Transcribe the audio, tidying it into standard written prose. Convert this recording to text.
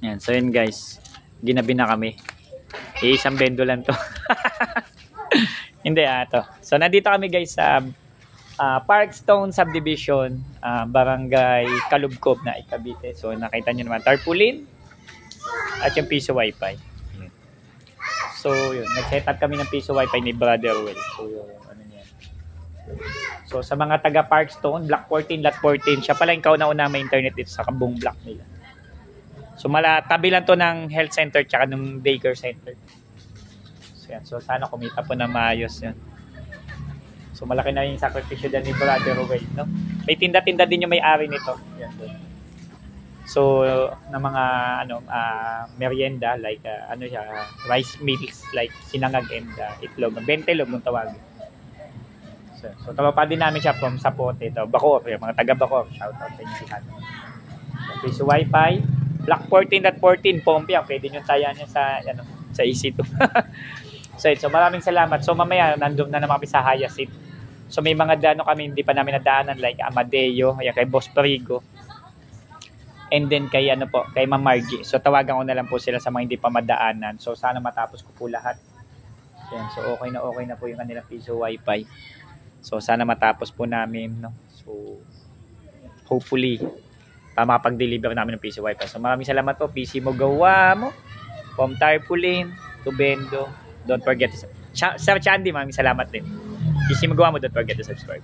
Yan. So yun guys. Ginabi na kami. Isang bendo lang to. Hindi to. So nandito kami guys sa Parkstone Subdivision, Barangay Kalubkob na Cavite. So nakita nyo naman tarpaulin at yung piso wifi. So yun, nag-set up kami ng piso wifi ni Brother Will. So yun, ano niya. So sa mga taga Parkstone, Block 14, Lot 14, siya pala yung kauna-una may internet dito sa buong block nila. So tabi lang to ng health center tsaka ng daycare center. So yan, so sana kumita po na maayos yan. So malaki na yung sakripisyo din ni Brother Will, no? May tinda-tinda din yung may-ari nito. Yan doon. So na mga merienda like rice meals like sinangag and itlog, bentelog ng tawag. So tawag din namin siya from Sapote to, Bacoor, yung mga taga Bacoor. Shout out sa inyo lahat. Piso wifi, Block 14.14 Pompiang, pwede niyo tayan niya sa EC2. So maraming salamat. So mamaya nandoon na naman kami sa Hyacinth. So may mga dano kami hindi pa namin nadaanan like Amadeo, ayan, kay Boss Perigo. And then kay kay Ma'am Margie. So tawagan ko na lang po sila sa mga hindi pa madaanan. So sana matapos ko po lahat. Yan. So okay na po yung kanilang piso wifi. So sana matapos po namin, no. So hopefully makapag-deliver namin ng piso wifi. So maraming salamat po. PC mo gawa mo. From tarpaulin to Bendo. Don't forget to Sir Chandy, maraming salamat din. PC mo gawa mo, don't forget to subscribe.